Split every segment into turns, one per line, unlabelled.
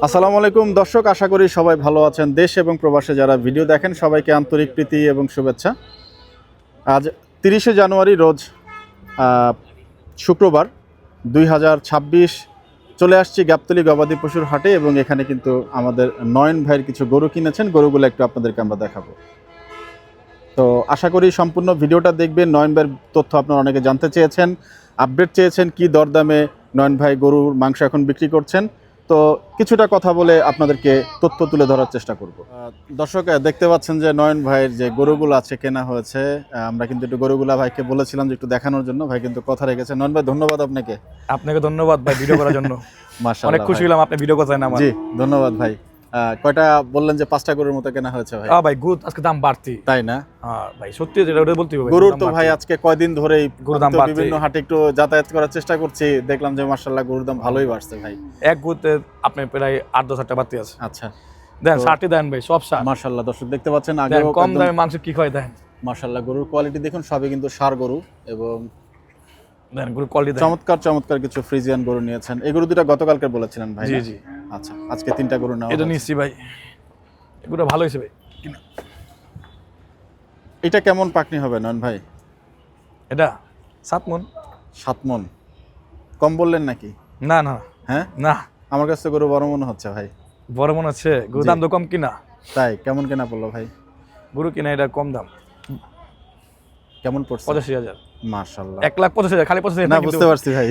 আসসালামু আলাইকুম দর্শক, আশা করি সবাই ভালো আছেন। দেশ এবং প্রবাসে যারা ভিডিও দেখেন সবাইকে আন্তরিক প্রীতি এবং শুভেচ্ছা। আজ 30শে জানুয়ারি রোজ শুক্রবার 2026 চলে আসছি গাবতলী গবাদি পশুর হাটে এবং এখানে কিন্তু আমাদের নয়ন ভাইয়ের কিছু গরু কিনেছেন। গরুগুলো একটু আপনাদেরকে আমরা দেখাবো। তো আশা করি সম্পূর্ণ ভিডিওটা দেখবেন। নয়ন ভাইয়ের তথ্য আপনারা অনেকে জানতে চেয়েছেন, আপডেট চেয়েছেন, কি দরদামে নয়ন ভাই গরুর মাংস এখন বিক্রি করছেন। তো কিছুটা কথা বলে আপনাদেরকে তথ্য তুলে ধরার চেষ্টা করব। দর্শক দেখতে পাচ্ছেন যে নয়ন ভাইয়ের যে গরুগুলো আছে কেনা হয়েছে। আমরা কিন্তু একটু গরুগুলা ভাইকে বলেছিলাম যে একটু দেখানোর জন্য, ভাই কিন্তু কথা রেখেছে। নয়ন ভাই ধন্যবাদ আপনাকে।
আপনাকে ধন্যবাদ ভাই ভিডিও করার জন্য।
মাশাআল্লাহ,
অনেক খুশি হলাম আপনি ভিডিও করছেন আমার।
জি ধন্যবাদ ভাই। কয়টা বললেন যে 5টা গরুর মতো কেনা হয়েছে ভাই?
ভাই গরু আজকে দাম বাড়তি,
তাই না?
ভাই সত্যি যেটা ওটা বলতে হবে।
গরুর তো ভাই আজকে কয়দিন ধরেই
গরুর দাম বাড়ছে।
বিভিন্ন হাটে একটু যাতায়াত করার চেষ্টা করছি, দেখলাম যে মাশাআল্লাহ গরুর দাম ভালোই বাড়ছে ভাই।
এক গরুতে আপনি প্রায় 8-10 হাজার টাকা বাড়তি আছে।
আচ্ছা
দেন 60 দেন ভাই, সব 60।
মাশাআল্লাহ দর্শক দেখতে পাচ্ছেন আগে
দেন কম দামে মাংস কি হয় দেন।
মাশাআল্লাহ গরুর কোয়ালিটি দেখুন, সবই কিন্তু ষাঁড় গরু এবং
দেন গরু কোয়ালিটি
চমৎকার চমৎকার কিছু ফ্রিজিয়ান গরু নিয়েছেন। এই গরু দুটো গতকালকে বলেছিলেন ভাই?
জি
না?
জি।
আচ্ছা আজকে 3টা গরু নাও।
এটা নিচ্ছি ভাই, এগুলো ভালো হয়েছে ভাই।
এটা কেমন পাকনি হবে নয়ন ভাই?
এটা 7 মণ।
7 মণ কম বললেন নাকি?
না না
হ্যাঁ
না,
আমার কাছে গরু বড় মনে হচ্ছে ভাই।
বড় মনে হচ্ছে গরু দাম তো কম কিনা।
তাই কেমন কেনা পড়লো ভাই?
গরু কিনা এটা কম দাম,
কেমন পড়ছে?
85,000।
মাশাআল্লাহ
1,85,000, খালি 85,000
না, বুঝতে পারছি ভাই।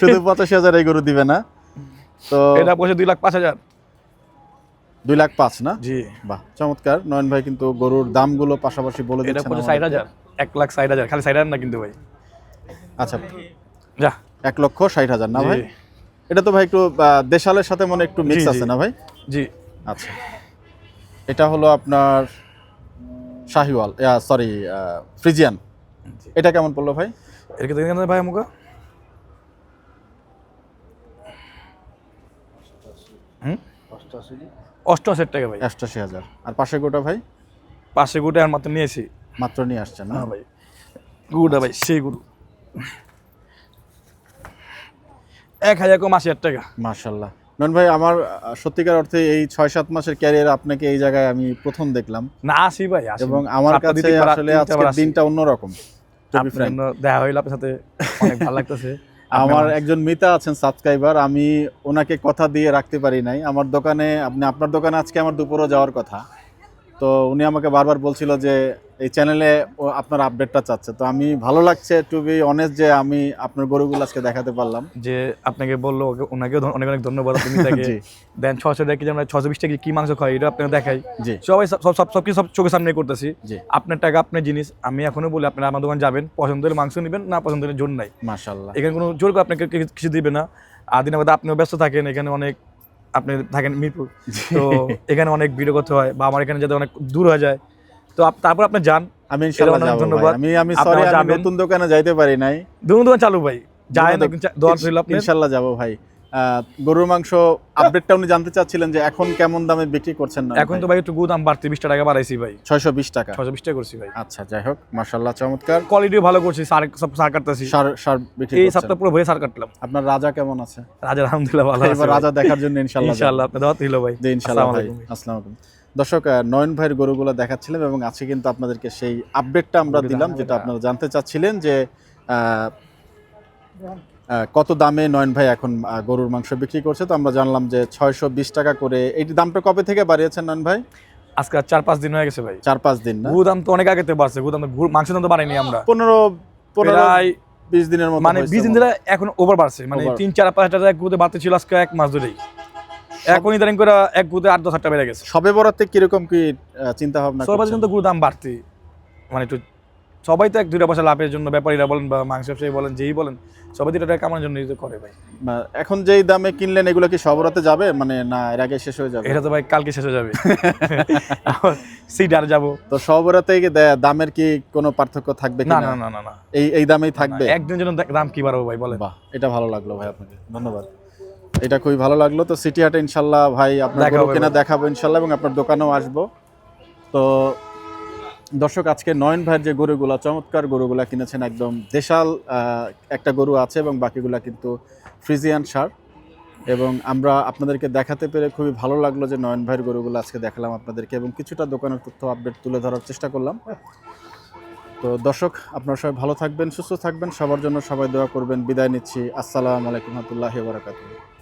শুধু 85,000 এই গরু দিবে না তো?
এটা পড়ছে 2,05,000।
2,05,000 না?
জি।
বাহ চমৎকার। নয়ন ভাই কিন্তু গরুর দামগুলো পাশাপাশি বলে
এটা
দিচ্ছেন
পড়ছে
আমাদেরকে।
60,000, 1,60,000, খালি 60,000 না কিন্তু ভাই।
আচ্ছা
যা
1,60,000 না
জি।
ভাই? এটা তো ভাই একটু দেশালের সাথে মনে একটু মিক্স
জি,
আছে
জি।
না ভাই?
জি।
আচ্ছা এটা হলো আপনার শাহিওয়াল, সরি ফ্রিজিয়ান।
জি।
এটা কেমন পড়লো ভাই?
এর কি দেখেন ভাই আমাকে? হুম? 88,000 টাকা ভাই।
88,000। আর পাশে গোটা ভাই?
পাশে গুটা আর মাত্র নিয়েছি।
মাত্র নিয়ে আসছেন না?
হ্যাঁ ভাই, গুটা ভাই সেই গুরু 1,80,000 টাকা।
মাশাআল্লাহ নয়ন ভাই, আমার সত্যিকার অর্থে এই 6-7 মাসের ক্যারিয়ার আপনাকে এই জায়গায় আমি প্রথম দেখলাম
না আসি ভাই, আসি।
এবং আমার
সাতটা
কাছে
দিতে পারা,
আসলে
তিনটা
আজকের
বার আসি।
দিনটা অন্যরকম। To be
আপনার
frank,
জন্য দেখা হইলো আপনার সাথে, অনেক ভালো লাগতেছে।
আমার একজন মিতা আছেন সাবস্ক্রাইবার, আমি ওনাকে কথা দিয়ে রাখতে পারি নাই। আমার দোকানে আপনার দোকানে আজকে আমার দুপুরও যাওয়ার কথা, তো উনি আমাকে বারবার বলছিল যে এই চ্যানেলে আপনার আপডেটটা চাচ্ছে। তো আমি ভালো লাগছে টু বি অনেস্ট যে আমি আপনার গরুগুলো আজকে দেখাতে পারলাম।
যে আপনাকে বললো, ওনাকেও অনেক অনেক ধন্যবাদ। আপনি তাকে
জি।
দেন 600 টাকা কেজি, আমরা 620 টাকা কি মাংস খাই এটা আপনাকে দেখাই।
জি
সবাই সব কিছু সব চোখের সামনে করতেছি।
জি
আপনার টাকা আপনার জিনিস। আমি এখনো বলি আপনারা আমার দোকান যাবেন, পছন্দ হলে মাংস নেবেন, না পছন্দ হলে জোর নাই।
মাশাআল্লাহ।
এখানে কোনো জোর করে আপনাকে কিছু দিবে না। আর দিনের মধ্যে আপনিও ব্যস্ত থাকেন, এখানে অনেক আপনি থাকেন মিরপুর, তো এখানে অনেক ভিডিও করতে হয় বা আমার এখানে যেতে অনেক দূর হয়ে যায়। তো তারপর আপনি যান।
আমি ইনশাআল্লাহ
অনেক
যাব
ধন্যবাদ।
ভাই। আমি
আপনারা
সরি আমি
যাবেন।
নতুন দোকানে যাইতে পারি নাই।
দোকান চালু ভাই, যায় না দোয়া ছিল আপনি।
ইনশাআল্লাহ যাব ভাই। গরুর মাংস আপডেটটা উনি জানতে চাচ্ছিলেন যে এখন কেমন দামে বিক্রি করছেন না?
এখন তো ভাই একটু দাম বাড়তি, 20 টাকা বাড়াইছি ভাই।
620 টাকা।
620 টাকা করছি ভাই।
আচ্ছা যাই হোক, মাশাআল্লাহ চমৎকার।
কোয়ালিটিও ভালো করছি, সার কাটতেছি।
সার বিক্রি
এই
করছেন।
সপ্তাহ পুরো ভরে সার কাটলাম।
আপনার রাজা কেমন আছে?
রাজা আলহামদুলিল্লাহ ভালো আছে।
এবার রাজা দেখার জন্য ইনশাআল্লাহ
ইনশাআল্লাহ আপনি দাওয়াত দিল ভাই।
জি ইনশাআল্লাহ
আসসালামু
ভাই।
আলাইকুম।
আসসালামু আলাইকুম। দর্শক নয়ন ভাইয়ের গরুগুলো দেখাচ্ছিলাম এবং আজকে কিন্তু আপনাদেরকে সেই আপডেটটা আমরা দিলাম যেটা আপনারা জানতে চাচ্ছিলেন যে কত দামে নয়ন ভাই এখন গরুর মাংস বিক্রি করছে। তো আমরা জানলাম যে 620 টাকা করে। এই দামটা কবে থেকে বাড়িয়েছেন নয়ন ভাই?
আজকে 4-5 দিন হয়ে গেছে ভাই।
4-5 দিন না?
গরুর দাম তো অনেক আগেতে বাড়ছে, গরুর দাম তো মাংসের দাম তো বাড়াইনি আমরা।
15-20 দিনের মতো
মানে 20 দিন ধরে এখন ওভার বাড়ছে, মানে 3-4-5 টাকা এক গুতে বাড়তে ছিল আজকে এক মাস ধরেই। এখন ইদানিং করে এক গুতে 8-10 টাকা বেড়ে গেছে।
সবে বরাতে কিরকম কি চিন্তা ভাবনা
সবাই
করছেন?
কিন্তু গরুর দাম বাড়তি, মানে একটু সবাই তো 1-2 পয়সা লাভের জন্য, ব্যাপারীরা বলেন বা মাংস ব্যবসায়ী বলেন, যেই বলেন, সবাই 2 টাকা কামানোর জন্য করে ভাই।
এখন যেই দামে কিনলেন এগুলো কি সবরাতে যাবে, মানে না এর আগে শেষ হয়ে যাবে?
এটা তো ভাই কালকে শেষ হয়ে যাবে। সিডার যাব
তো সবরাতে দামের কি কোনো পার্থক্য থাকবে
না
কিনা?
না না না না,
এই দামেই থাকবে?
একদিনের জন্য দাম কি বাড়াবো ভাই বলেন?
বাহ, এটা ভালো লাগলো ভাই, আপনাকে ধন্যবাদ। এটা খুবই ভালো লাগলো। তো সিটি হাটে ইনশাল্লাহ ভাই আপনার গরু কেনা দেখাবো ইনশাল্লাহ এবং আপনার দোকানেও আসবো। তো দর্শক আজকে নয়ন ভাইয়ের যে গরুগুলা, চমৎকার গরুগুলা কিনেছেন, একদম দেশাল একটা গরু আছে এবং বাকিগুলা কিন্তু ফ্রিজিয়ান ষাঁড়। এবং আমরা আপনাদেরকে দেখাতে পেরে খুবই ভালো লাগলো যে নয়ন ভাইয়ের গরুগুলো আজকে দেখালাম আপনাদেরকে এবং কিছুটা দোকানের তথ্য আপডেট তুলে ধরার চেষ্টা করলাম। তো দর্শক, আপনারা সবাই ভালো থাকবেন, সুস্থ থাকবেন, সবার জন্য সবাই দোয়া করবেন। বিদায় নিচ্ছি। আসসালামু আলাইকুম ওয়া রাহমাতুল্লাহি ওয়া বারাকাতুহু।